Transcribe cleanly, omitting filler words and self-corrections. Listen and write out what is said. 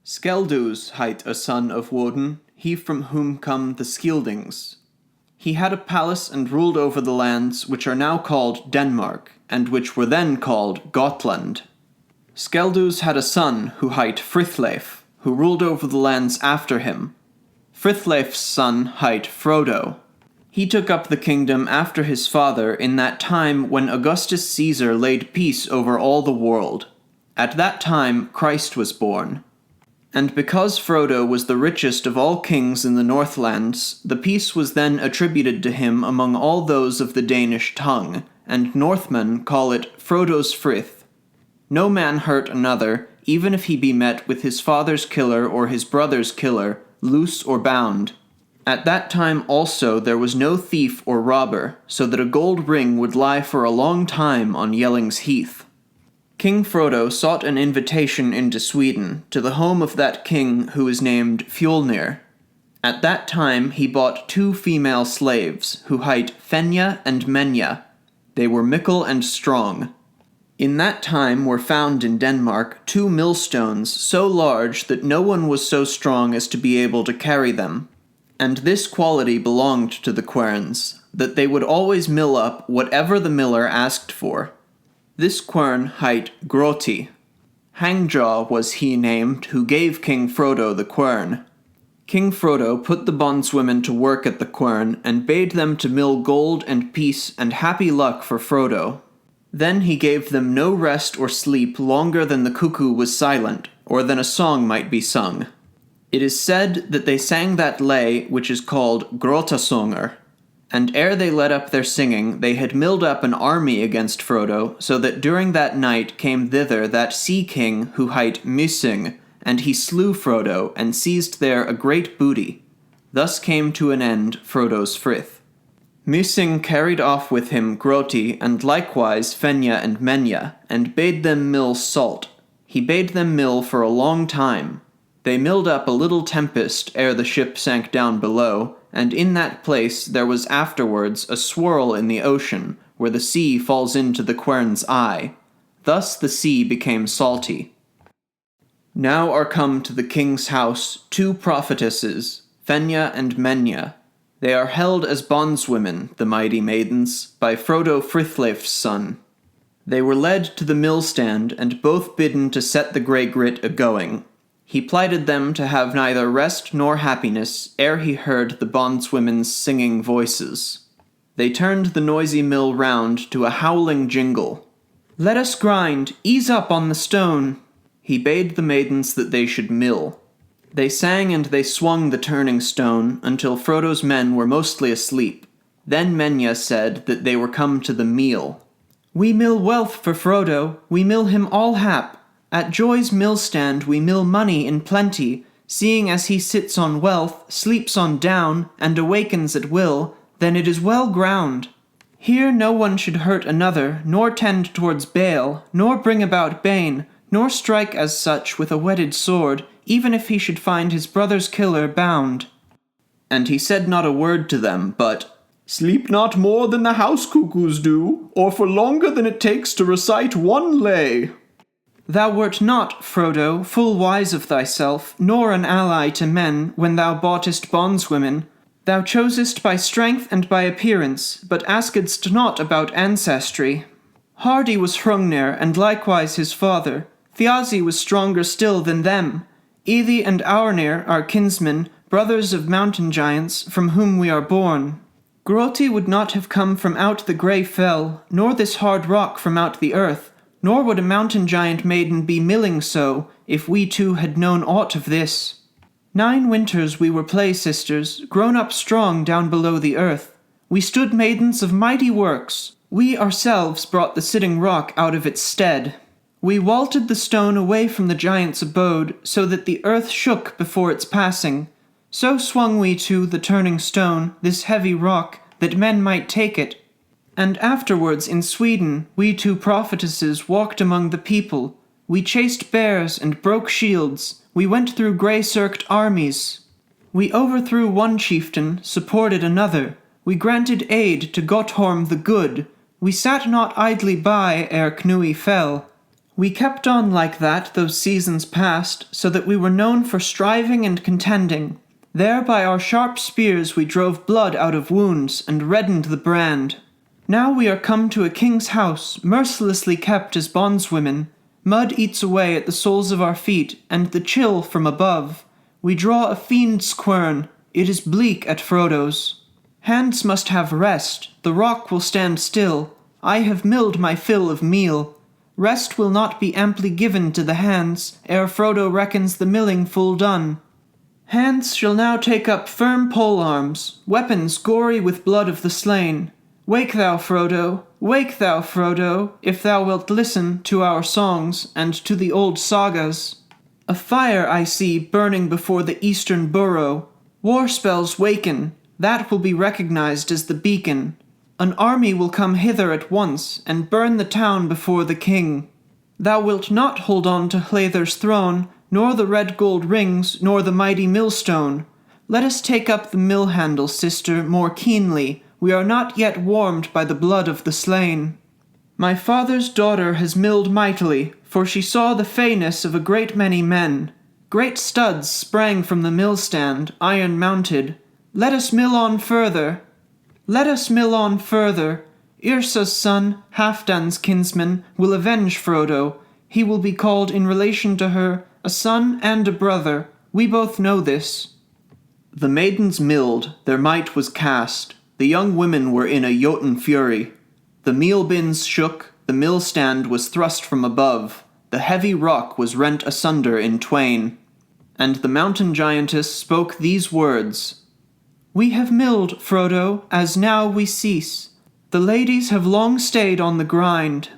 ᛊᛏᛁᛒᚖᚗᚉ a son of Woden, he from whom come the Scyldings. He had a palace and ruled over the lands which are now called Denmark, and which were then called Gotland. Scyldus had a son who hight Frithleif, who ruled over the lands after him. Frithleif's son hight Frodo. He took up the kingdom after his father in that time when Augustus Caesar laid peace over all the world. At that time Christ was born. And because Frodo was the richest of all kings in the Northlands, the peace was then attributed to him among all those of the Danish tongue, and Northmen call it Frodo's Frith. No man hurt another, even if he be met with his father's killer or his brother's killer, loose or bound. At that time also there was no thief or robber, so that a gold ring would lie for a long time on Yelling's Heath. King Frodo sought an invitation into Sweden, to the home of that king who is named Fjolnir. At that time he bought 2 female slaves, who hight Fenya and Menya. They were mickle and strong. In that time were found in Denmark 2 millstones so large that no one was so strong as to be able to carry them. And this quality belonged to the querns, that they would always mill up whatever the miller asked for. This quern hight Gróti. Hangjaw was he named who gave King Frodo the quern. King Frodo put the bondswomen to work at the quern and bade them to mill gold and peace and happy luck for Frodo. Then he gave them no rest or sleep longer than the cuckoo was silent, or than a song might be sung. It is said that they sang that lay which is called Gróttasångr. And ere they let up their singing, they had milled up an army against Frodo, so that during that night came thither that sea-king who hight ᛊᛖᛏᛁᛒᚖᚱᚷᚨᚉ, and he slew Frodo, and seized there a great booty. Thus came to an end Frodo's frith. ᛊᛖᛏᛁᛒᚖᚱᚷᚨᚉ carried off with him Gróti, and likewise Fenya and Menya, and bade them mill salt. He bade them mill for a long time. They milled up a little tempest ere the ship sank down below, and in that place there was afterwards a swirl in the ocean, where the sea falls into the quern's eye. Thus the sea became salty. Now are come to the king's house 2 prophetesses, Fenya and Menya. They are held as bondswomen, the mighty maidens, by Frodo Frithleif's son. They were led to the millstand, and both bidden to set the grey grit a-going. He plighted them to have neither rest nor happiness ere he heard the bondswomen's singing voices. They turned the noisy mill round to a howling jingle. "Let us grind, ease up on the stone!" He bade the maidens that they should mill. They sang and they swung the turning stone until Frodo's men were mostly asleep. Then Menya said that they were come to the meal. "We mill wealth for Frodo, we mill him all hap. At joy's millstand we mill money in plenty, seeing as he sits on wealth, sleeps on down, and awakens at will, then it is well ground. Here no one should hurt another, nor tend towards bale, nor bring about bane, nor strike as such with a whetted sword, even if he should find his brother's killer bound." And he said not a word to them, but, "Sleep not more than the house cuckoos do, or for longer than it takes to recite one lay." "Thou wert not, Frodo, full wise of thyself, nor an ally to men, when thou boughtest bondswomen. Thou chosest by strength and by appearance, but askedst not about ancestry. Hardy was Hrungnir, and likewise his father. Thiazi was stronger still than them. Ethi and Aurnir are kinsmen, brothers of mountain giants, from whom we are born. Gróti would not have come from out the grey fell, nor this hard rock from out the earth, nor would a mountain giant maiden be milling so, if we 2 had known aught of this. 9 winters we were play-sisters, grown up strong down below the earth. We stood maidens of mighty works. We ourselves brought the sitting rock out of its stead. We vaulted the stone away from the giant's abode, so that the earth shook before its passing. So swung we to the turning stone, this heavy rock, that men might take it. And afterwards in Sweden, we 2 prophetesses walked among the people. We chased bears and broke shields. We went through grey-circed armies. We overthrew one chieftain, supported another. We granted aid to Gotthorm the Good. We sat not idly by ere Knui fell. We kept on like that those seasons past, so that we were known for striving and contending. There by our sharp spears we drove blood out of wounds and reddened the brand. Now we are come to a king's house, mercilessly kept as bondswomen. Mud eats away at the soles of our feet, and the chill from above. We draw a fiend's quern. It is bleak at Frodo's. Hands must have rest. The rock will stand still. I have milled my fill of meal. Rest will not be amply given to the hands, ere Frodo reckons the milling full done. Hands shall now take up firm pole-arms, weapons gory with blood of the slain. Wake thou, Frodo, if thou wilt listen to our songs and to the old sagas. A fire I see burning before the eastern burrow. War spells waken, that will be recognized as the beacon. An army will come hither at once, and burn the town before the king. Thou wilt not hold on to Hlêðr's throne, nor the red gold rings, nor the mighty millstone. Let us take up the mill-handle, sister, more keenly. We are not yet warmed by the blood of the slain. My father's daughter has milled mightily, for she saw the feyness of a great many men. Great studs sprang from the millstand, iron-mounted. Let us mill on further. Let us mill on further. Yrsa's son, Halfdan's kinsman, will avenge Frodo. He will be called in relation to her a son and a brother. We both know this. The maidens milled, their might was cast. The young women were in a Jotun fury. The meal bins shook, the millstand was thrust from above. The heavy rock was rent asunder in twain. And the mountain giantess spoke these words. We have milled, Frodo, as now we cease. The ladies have long stayed on the grind,